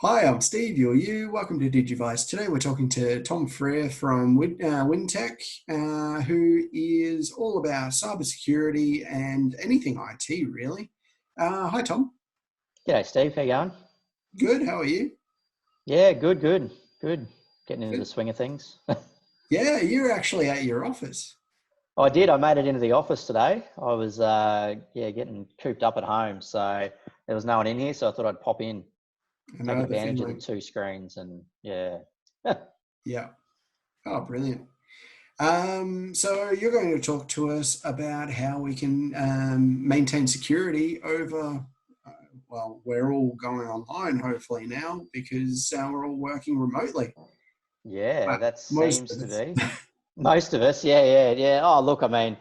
Hi, I'm Steve. You're you. Welcome to Digivice. Today we're talking to Tom Frere from Wyntec, who is all about cybersecurity and anything IT, really. Hi, Tom. G'day, Steve. How you going? Good. How are you? Yeah, good. Getting into the Good. swing of things. Yeah, you're actually at your office. I did. I made it into the office today. I was, getting cooped up at home, so there was no one in here. So I thought I'd pop in, I take know the advantage of the feeling. two screens, and yeah. Yeah. Oh, brilliant. So you're going to talk to us about how we can maintain security over, well, we're all going online hopefully now because we're all working remotely. Yeah, Well, that most seems of to us. be most of us. Yeah. Oh, look, I mean,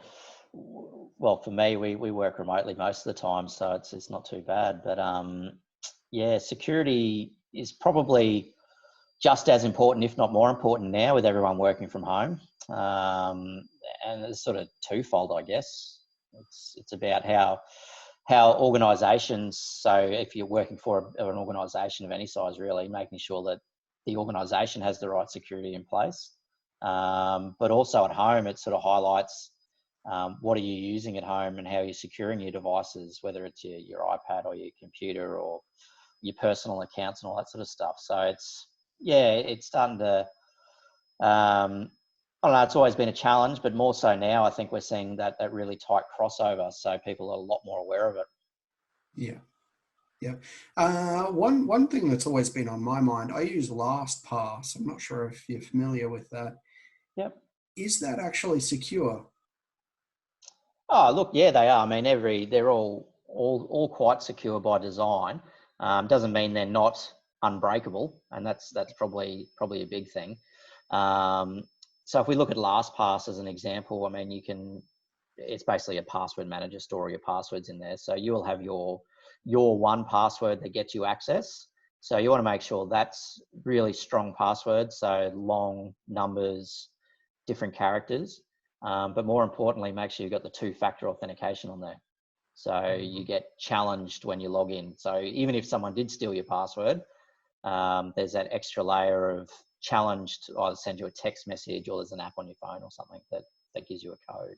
well, for me, we work remotely most of the time, so it's not too bad. But yeah, security is probably just as important, if not more important now with everyone working from home. Um, and it's sort of twofold, I guess. It's about how organisations. So if you're working for an organisation of any size, really making sure that the organisation has the right security in place. But also at home, it sort of highlights what are you using at home and how you're securing your devices, whether it's your iPad or your computer or your personal accounts and all that sort of stuff. So it's starting to, I don't know, it's always been a challenge, but more so now, I think we're seeing that really tight crossover. So people are a lot more aware of it. Yeah, yeah. One thing that's always been on my mind, I use LastPass. I'm not sure if you're familiar with that. Yep. Is that actually secure? Oh, look, yeah, they are. I mean, they're all quite secure by design. Doesn't mean they're not unbreakable, and that's probably a big thing. Um, so if we look at LastPass as an example, I mean, it's basically a password manager, store your passwords in there. So you will have your one password that gets you access. So you want to make sure that's really strong password, so long numbers, different characters. But more importantly, make sure you've got the two-factor authentication on there. So you get challenged when you log in. So even if someone did steal your password, there's that extra layer of challenge to either send you a text message or there's an app on your phone or something that gives you a code.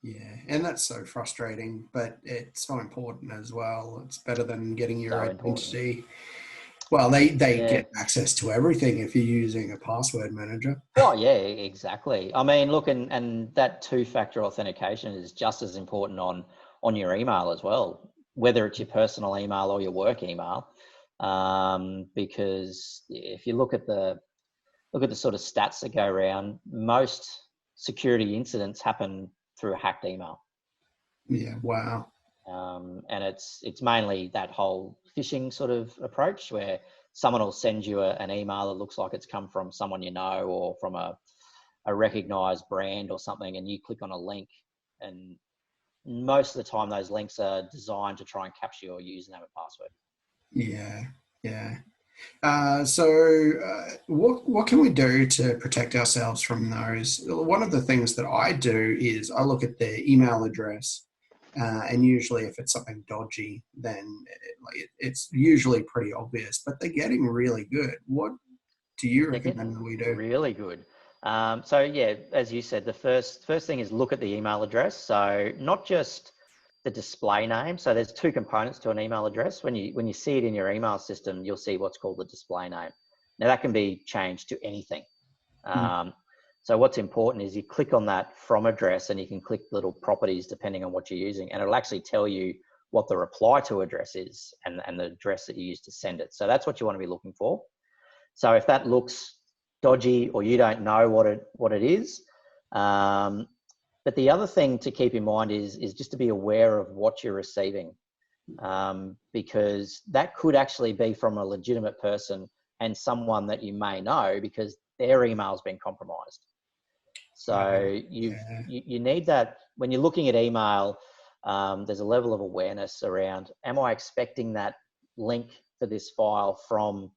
Yeah, and that's so frustrating, but it's so important as well. It's better than getting your So important. identity. Well, they Yeah. get access to everything if you're using a password manager. Oh yeah, exactly. I mean, look, and that two-factor authentication is just as important on your email as well, whether it's your personal email or your work email. Because if you look at the sort of stats that go around, most security incidents happen through a hacked email. Yeah, wow. And it's mainly that whole phishing sort of approach where someone will send you an email that looks like it's come from someone you know or from a recognized brand or something, and you click on a link, and most of the time those links are designed to try and capture your username and password. Yeah, yeah. What can we do to protect ourselves from those? One of the things that I do is I look at their email address, and usually if it's something dodgy, then it's usually pretty obvious. But they're getting really good. What do you They're recommend getting that we do? really good. So yeah, as you said, the first thing is look at the email address. So not just the display name. So there's two components to an email address. When you see it in your email system, you'll see what's called the display name. Now that can be changed to anything. Mm, Um, so what's important is you click on that from address, and you can click little properties depending on what you're using, and it'll actually tell you what the reply to address is and the address that you use to send it. So that's what you want to be looking for. So if that looks dodgy or you don't know what it is, um, but the other thing to keep in mind is just to be aware of what you're receiving, because that could actually be from a legitimate person and someone that you may know because their email's been compromised. wow. So Yeah. you need that when you're looking at email. There's a level of awareness around: am I expecting that link for this file from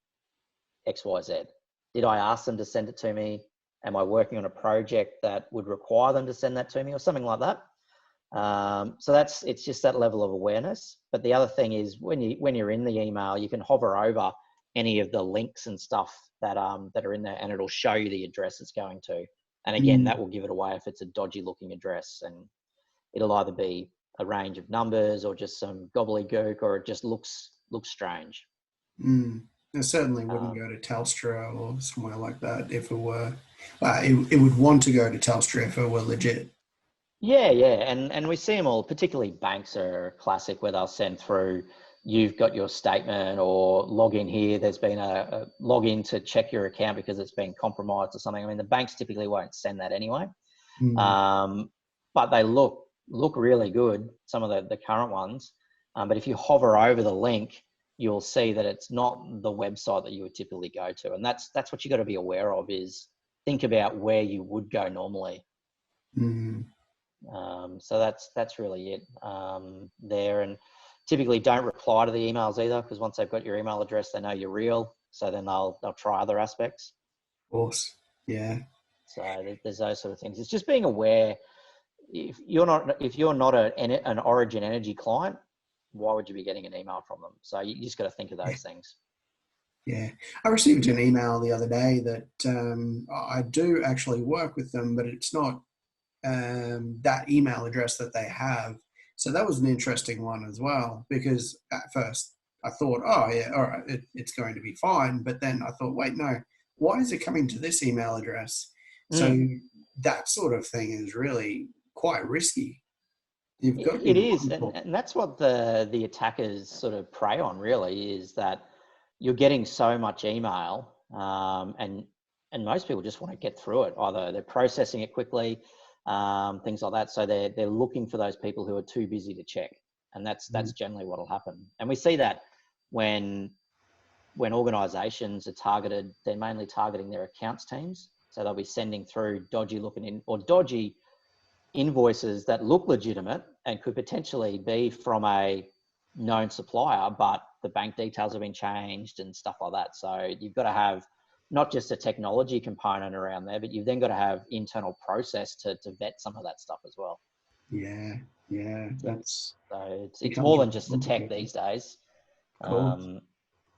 XYZ? Did I ask them to send it to me? Am I working on a project that would require them to send that to me or something like that? So it's just that level of awareness. But the other thing is when you're in the email, you can hover over any of the links and stuff that are in there, and it'll show you the address it's going to. And again, Mm, that will give it away if it's a dodgy looking address, and it'll either be a range of numbers or just some gobbledygook, or it just looks strange. mm. I certainly wouldn't Um, go to Telstra or somewhere like that if it were. It would want to go to Telstra if it were legit. Yeah, yeah, and we see them all. Particularly banks are a classic, where they'll send through, you've got your statement, or log in here. There's been a log in to check your account because it's been compromised or something. I mean, the banks typically won't send that anyway, Mm, um, but they look really good. Some of the current ones, but if you hover over the link, you'll see that it's not the website that you would typically go to, and that's what you got to be aware of. Is think about where you would go normally. mm. So that's really it there. And typically don't reply to the emails either, because once they've got your email address, they know you're real. So then they'll try other aspects. Of course. Yeah. So there's those sort of things. It's just being aware. If you're not an Origin Energy client, why would you be getting an email from them? So you just got to think of Yeah. those things. Yeah. I received an email the other day that I do actually work with them, but it's not that email address that they have. So that was an interesting one as well, because at first I thought, oh, yeah, all right, it's going to be fine. But then I thought, wait, no, why is it coming to this email address? So Mm. that sort of thing is really quite risky. You've got to be It is, mindful. and that's what the attackers sort of prey on. Really, is that you're getting so much email, and most people just want to get through it. Either they're processing it quickly, things like that. So they're looking for those people who are too busy to check, and that's generally what'll happen. And we see that when organisations are targeted, they're mainly targeting their accounts teams. So they'll be sending through dodgy looking or dodgy invoices that look legitimate and could potentially be from a known supplier, but the bank details have been changed and stuff like that. So you've got to have not just a technology component around there, but you've then got to have internal process to vet some of that stuff as well. Yeah, yeah, Yeah. that's So it's becomes more than really just the tech complicated. these days. Of course.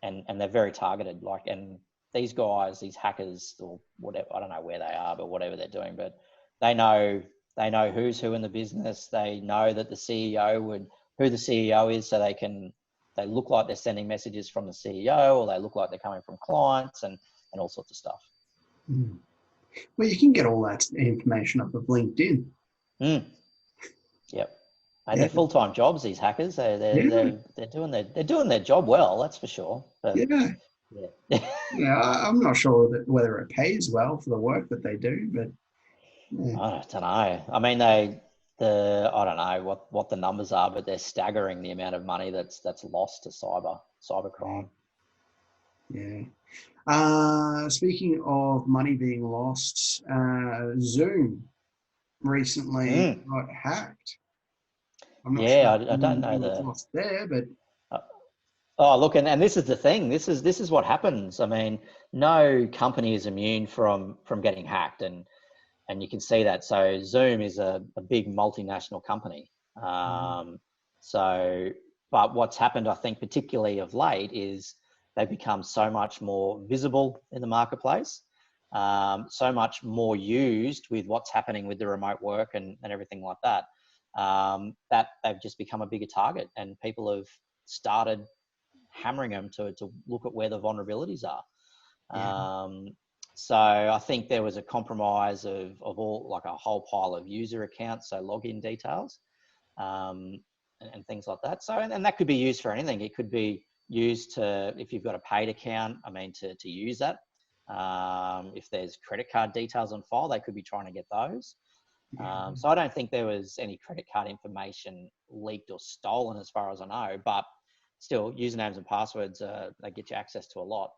And they're very targeted. And these guys, these hackers, or whatever, I don't know where they are, but whatever they're doing, but they know who's who in the business. They know that who the CEO is, so they look like they're sending messages from the CEO, or they look like they're coming from clients, and all sorts of stuff. Mm. Well, you can get all that information off of LinkedIn. Mm, yep. And Yeah, they're full-time jobs. These hackers, yeah, they're doing their job well. That's for sure. But yeah. yeah. Yeah, I'm not sure that whether it pays well for the work that they do, but yeah, I don't know. I mean, I don't know what the numbers are, but they're staggering, the amount of money that's lost to yeah. cybercrime. Yeah. Speaking of money being lost, Zoom recently Mm. got hacked. I'm not sure Yeah, how I don't much know was lost there, but uh, oh, look, and this is the thing. This is what happens. I mean, no company is immune from getting hacked, and you can see that. So Zoom is a big multinational company. Um, so, but what's happened, I think, particularly of late, is they've become so much more visible in the marketplace, so much more used with what's happening with the remote work and everything like that, that they've just become a bigger target, and people have started hammering them to look at where the vulnerabilities are. yeah, So I think there was a compromise of all, like a whole pile of user accounts, so login details, um, and things like that. So, and that could be used for anything. It could be used to, if you've got a paid account, I mean, to use that. If there's credit card details on file, they could be trying to get those. yeah, So I don't think there was any credit card information leaked or stolen, as far as I know, but still, usernames and passwords, they get you access to a lot.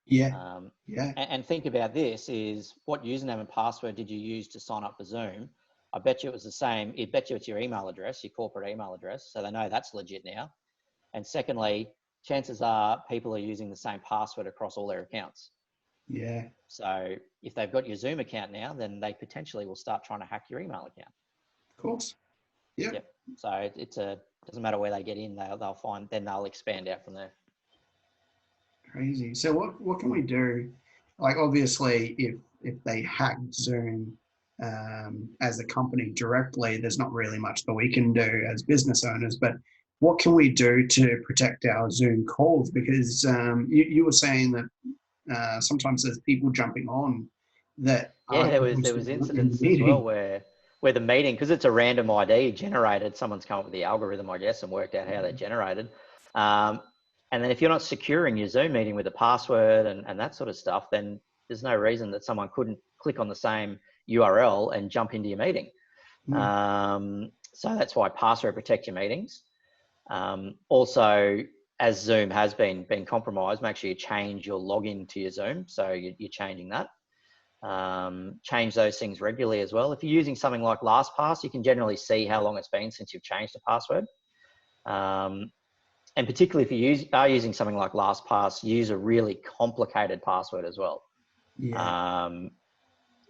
yeah, Um, yeah, and think about this: is what username and password did you use to sign up for Zoom? I bet you it was the same. I bet you it's your email address, your corporate email address, so they know that's legit now. And secondly, chances are people are using the same password across all their accounts. yeah. So if they've got your Zoom account now, then they potentially will start trying to hack your email account. Of course. Yeah. Yep. So it's a doesn't matter where they get in, they'll find, then they'll expand out from there. Crazy. So what can we do? Like obviously, if they hacked Zoom as a company directly, there's not really much that we can do as business owners. But what can we do to protect our Zoom calls? Because you were saying that sometimes there's people jumping on that Yeah, aren't there supposed to was be in the incidents as well meeting. where the meeting, because it's a random ID generated, someone's come up with the algorithm, I guess, and worked out how they're generated. Um, and then if you're not securing your Zoom meeting with a password and that sort of stuff, then there's no reason that someone couldn't click on the same URL and jump into your meeting. Mm, So that's why password protect your meetings. Also, as Zoom has been compromised, make sure you change your login to your Zoom. So you're changing that. Change those things regularly as well. If you're using something like LastPass, you can generally see how long it's been since you've changed the password. And particularly if are using something like LastPass, use a really complicated password as well. yeah. Um,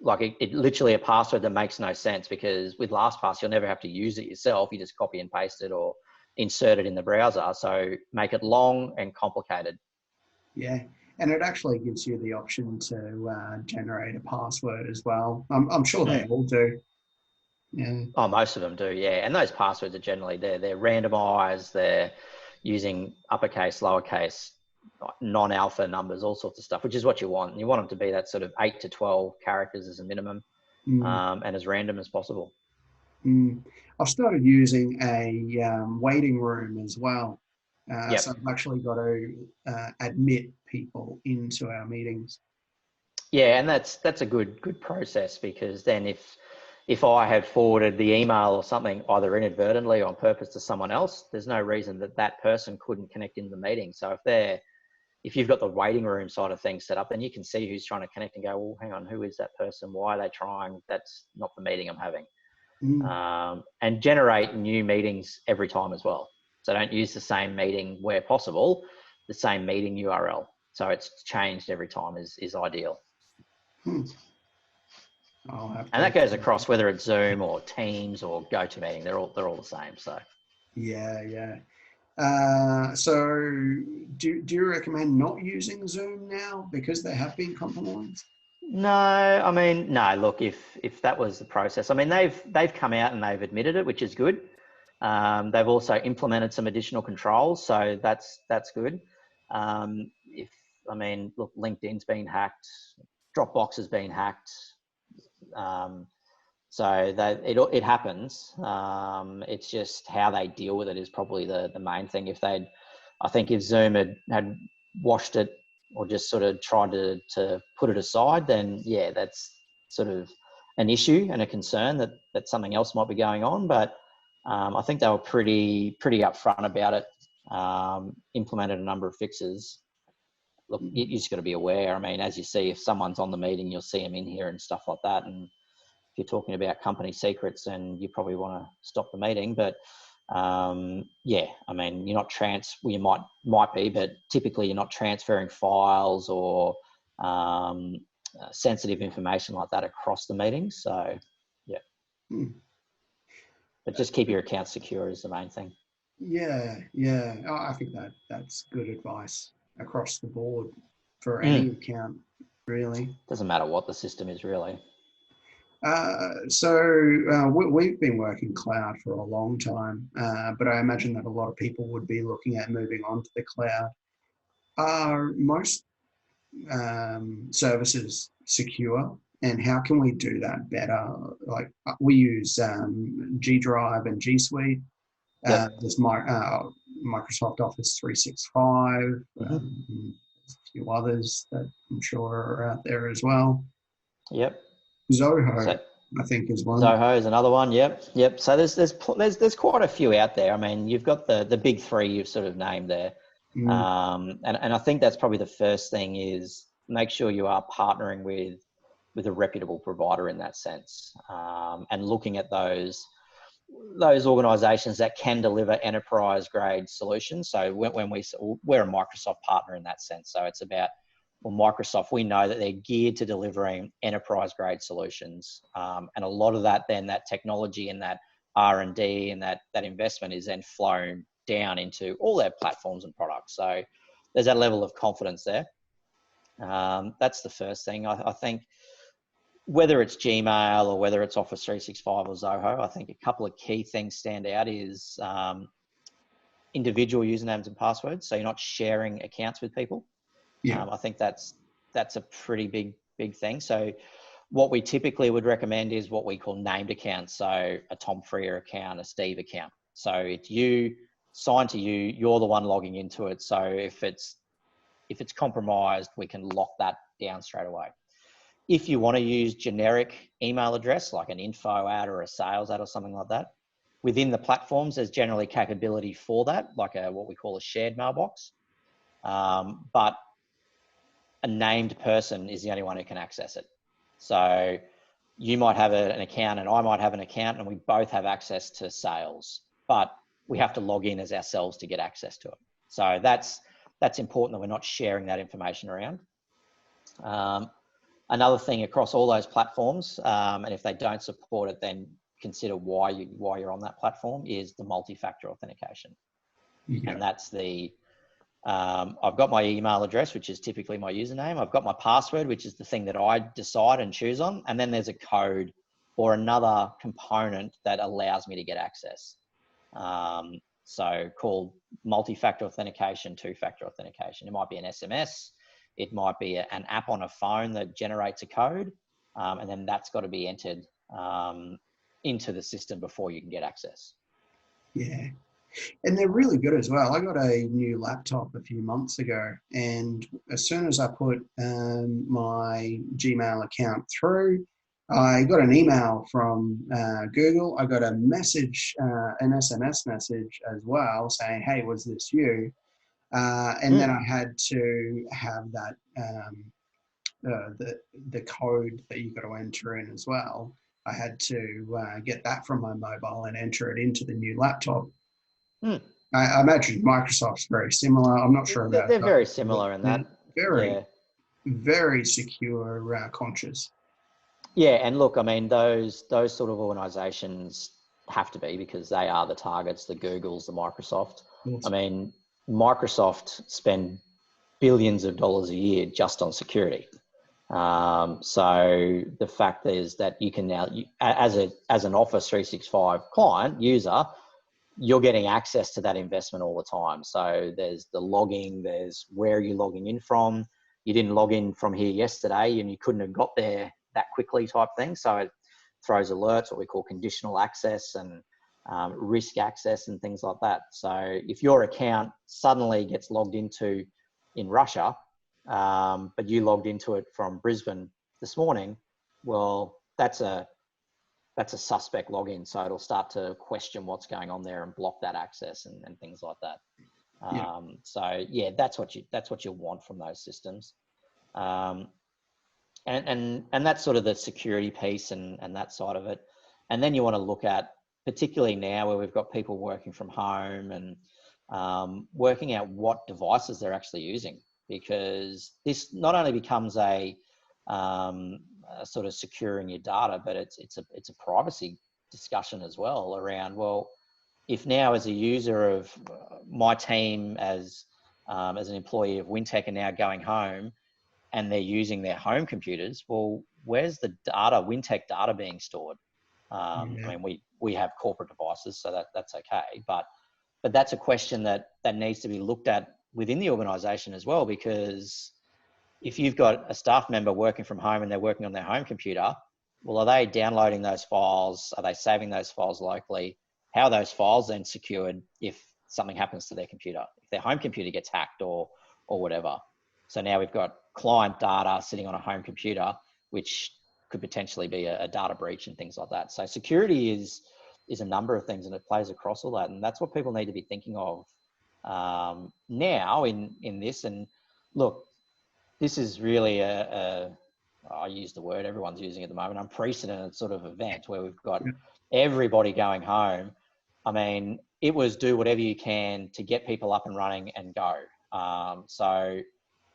like it literally a password that makes no sense, because with LastPass, you'll never have to use it yourself. You just copy and paste it or insert it in the browser. So make it long and complicated. Yeah, and it actually gives you the option to generate a password as well. I'm sure they Mm. all do. Yeah, Oh, most of them do, yeah. And those passwords are generally they're randomized. They're using uppercase, lowercase, non-alpha numbers, all sorts of stuff, which is what you want. You want them to be that sort of 8 to 12 characters as a minimum, mm, and as random as possible. mm. I've started using a waiting room as well. So Yep. I've actually got to admit people into our meetings. Yeah, and that's a good process, because then if I had forwarded the email or something either inadvertently or on purpose to someone else, there's no reason that that person couldn't connect into the meeting. So if you've got the waiting room side of things set up, then you can see who's trying to connect and go, well, hang on, who is that person? Why are they trying? That's not the meeting I'm having. Mm, And generate new meetings every time as well. So don't use the same meeting where possible, the same meeting URL. So it's changed every time is ideal. hmm. I'll have And to. that goes across whether it's Zoom or Teams or GoToMeeting. They're all the same. So Yeah, yeah. So do you recommend not using Zoom now because they have been compromised? no, I mean, no. Look, if that was the process, I mean, they've come out and they've admitted it, which is good. They've also implemented some additional controls, so that's good. If I mean, look, LinkedIn's been hacked, Dropbox has been hacked, um, so that it happens. It's just how they deal with it is probably the main thing. I think if Zoom had washed it or just sort of tried to put it aside, then yeah, that's sort of an issue and a concern that something else might be going on. But I think they were pretty upfront about it. Implemented a number of fixes. Look, you just got to be aware. I mean, as you see, if someone's on the meeting, you'll see them in here and stuff like that. And if you're talking about company secrets, and you probably want to stop the meeting. But yeah, I mean, you're not well, you might be, but typically you're not transferring files or sensitive information like that across the meetings. So yeah, Hmm. but just keep your account secure is the main thing. Yeah, yeah. I think that's good advice across the board for any Mm. account, really. Doesn't matter what the system is really. We've been working cloud for a long time, but I imagine that a lot of people would be looking at moving on to the cloud. Are most services secure, and how can we do that better? Like we use G Drive and G Suite. Yep. There's Microsoft Office 365. Mm-hmm. There's a few others that I'm sure are out there as well. Yep. Zoho, So I think, is one. Zoho is another one. Yep, yep. So there's quite a few out there. I mean, you've got the big three you've sort of named there, Mm, and I think that's probably the first thing is make sure you are partnering with a reputable provider in that sense, and looking at those organisations that can deliver enterprise grade solutions. So when we're a Microsoft partner in that sense, so it's about, well, Microsoft, we know that they're geared to delivering enterprise grade solutions, and a lot of that that technology and that R&D and that investment is then flown down into all their platforms and products. So there's that level of confidence there. That's the first thing. I think whether it's Gmail or whether it's Office 365 or Zoho, I think a couple of key things stand out is individual usernames and passwords. So you're not sharing accounts with people. Yeah. I think that's a pretty big thing. So what we typically would recommend is what we call named accounts. So a Tom Freer account, a Steve account. So it's you, signed to you, you're the one logging into it. So if it's compromised, we can lock that down straight away. If you want to use generic email address, like an info ad or a sales ad or something like that, within the platforms, there's generally capability for that, like what we call a shared mailbox. But a named person is the only one who can access it. So you might have an account and I might have an account and we both have access to sales, but we have to log in as ourselves to get access to it. So that's important that we're not sharing that information around. Another thing across all those platforms, and if they don't support it, then consider why you're on that platform, is the multi-factor authentication. Yeah. And that's I've got my email address, which is typically my username. I've got my password, which is the thing that I decide and choose on. And then there's a code or another component that allows me to get access. So called multi-factor authentication, two-factor authentication. It might be an SMS. It might be an app on a phone that generates a code. And then that's got to be entered into the system before you can get access. Yeah. And they're really good as well. I got a new laptop a few months ago, and as soon as I put my Gmail account through, I got an email from Google. I got a message, an SMS message as well saying, "Hey, was this you?" And then I had to have that the code that you got to enter in as well. I had to get that from my mobile and enter it into the new laptop. I imagine Microsoft's very similar. I'm not sure about They're that. very similar in that. Very, Yeah. very secure, conscious. Yeah, and look, I mean, those sort of organizations have to be, because they are the targets, the Googles, the Microsoft. Yes. I mean, Microsoft spend billions of dollars a year just on security. So the fact is that you can now, as an Office 365 client user, you're getting access to that investment all the time. So there's the logging, there's where you're logging in from. You didn't log in from here yesterday and you couldn't have got there that quickly type thing. So it throws alerts, what we call conditional access and risk access and things like that. So if your account suddenly gets logged into in Russia, but you logged into it from Brisbane this morning, well, that's a suspect login. So it'll start to question what's going on there and block that access and things like that. Yeah. So yeah, that's what you want from those systems. And that's sort of the security piece and that side of it. And then you want to look at, particularly now where we've got people working from home and working out what devices they're actually using, because this not only becomes a sort of securing your data, but it's a privacy discussion as well around, well, if now as a user of my team as an employee of Wyntec are now going home and they're using their home computers, well, where's the data, Wyntec data being stored? I mean, we have corporate devices, so that's okay, but that's a question that needs to be looked at within the organization as well, because if you've got a staff member working from home and they're working on their home computer, well, are they downloading those files? Are they saving those files locally? How are those files then secured if something happens to their computer, if their home computer gets hacked or whatever? So now we've got client data sitting on a home computer, which could potentially be a data breach and things like that. So security is a number of things and it plays across all that. And that's what people need to be thinking of now in this. And look, this is really I use the word everyone's using at the moment, unprecedented sort of event where we've got everybody going home. I mean, it was do whatever you can to get people up and running and go. So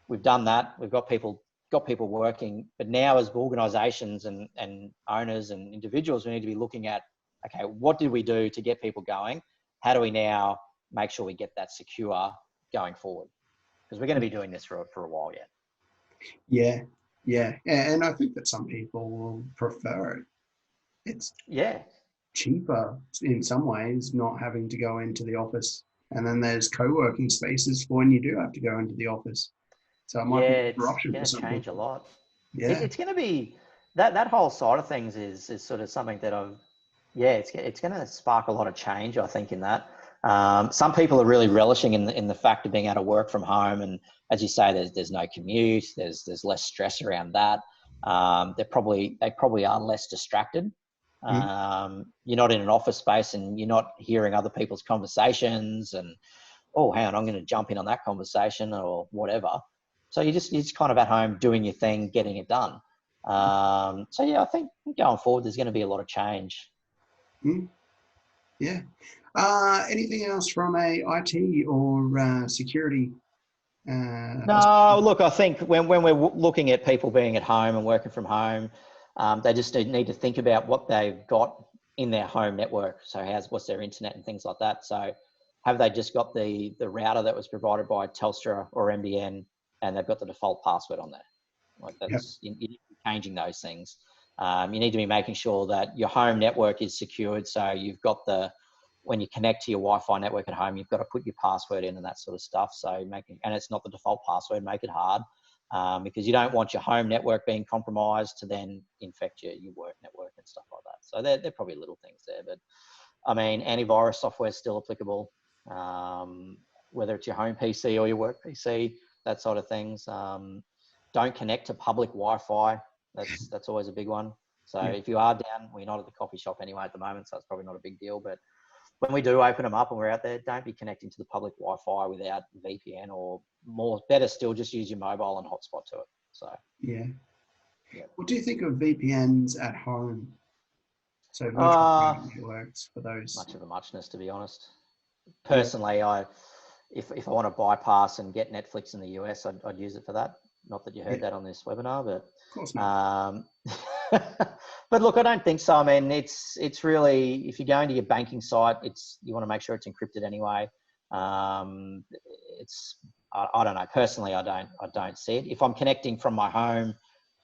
we've done that. We've got people working, but now as organizations and owners and individuals, we need to be looking at, okay, what did we do to get people going? How do we now make sure we get that secure going forward? because we're going to be doing this for a while yet. Yeah, yeah, and I think that some people will prefer it. It's Yeah. cheaper in some ways, not having to go into the office. And then there's co-working spaces for when you do have to go into the office. So it might Yeah, be a better it's option for going to some change a people. lot. Yeah. It's going to be that whole side of things is sort of something that it's going to spark a lot of change, I think, in that. Some people are really relishing in the fact of being able to work from home, and as you say, there's no commute, there's less stress around that. They probably are less distracted. Mm. You're not in an office space and you're not hearing other people's conversations and, oh, hang on, I'm going to jump in on that conversation or whatever. So you're just kind of at home doing your thing, getting it done. So yeah, I think going forward, there's going to be a lot of change. Mm. Yeah. Anything else from a IT or security? No, look, I think when we're looking at people being at home and working from home, they just need to think about what they've got in their home network. So what's their internet and things like that. So have they just got the router that was provided by Telstra or NBN and they've got the default password on there? Like Yep. you need to be changing those things. You need to be making sure that your home network is secured. So you've got when you connect to your Wi-Fi network at home, you've got to put your password in and that sort of stuff. So and it's not the default password, make it hard, because you don't want your home network being compromised to then infect your work network and stuff like that. So they're probably little things there, but I mean, antivirus software is still applicable, whether it's your home PC or your work PC, that sort of things. Don't connect to public Wi-Fi. That's always a big one. So Yeah. if you are down, well, you're not at the coffee shop anyway at the moment, so it's probably not a big deal. But when we do open them up and we're out there, don't be connecting to the public Wi-Fi without VPN, or better still, just use your mobile and hotspot to it. So Yeah. yeah. What do you think of VPNs at home? So virtual Uh, private networks for those. Much of a muchness, to be honest. Yeah. Personally, if I want to bypass and get Netflix in the US, I'd use it for that. Not that you Yeah. heard that on this webinar, Of course but not. but look, I don't think so. I mean, it's really, if you're going to your banking site, you want to make sure it's encrypted anyway. It's I don't know. Personally, I don't see it. If I'm connecting from my home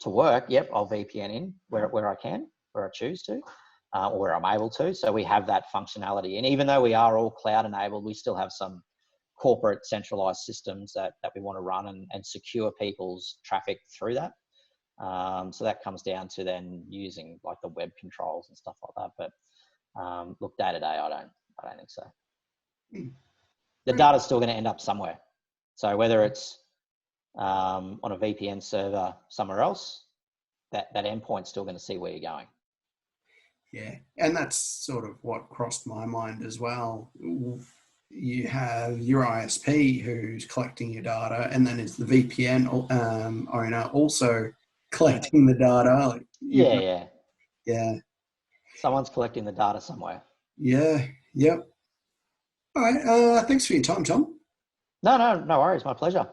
to work, yep, I'll VPN in where I can, where I choose to. Or where I'm able to. So we have that functionality. And even though we are all cloud enabled, we still have some corporate centralized systems that we want to run and secure people's traffic through that. So that comes down to then using like the web controls and stuff like that. But look, day to day, I don't think so. The Great. data's still going to end up somewhere. So whether it's on a VPN server somewhere else, that endpoint's still going to see where you're going. Yeah. And that's sort of what crossed my mind as well. You have your ISP who's collecting your data, and then it's the VPN owner also collecting the data. Like Yeah. yeah. Someone's collecting the data somewhere. Yeah. Yep. All right. Thanks for your time, Tom. No worries. My pleasure.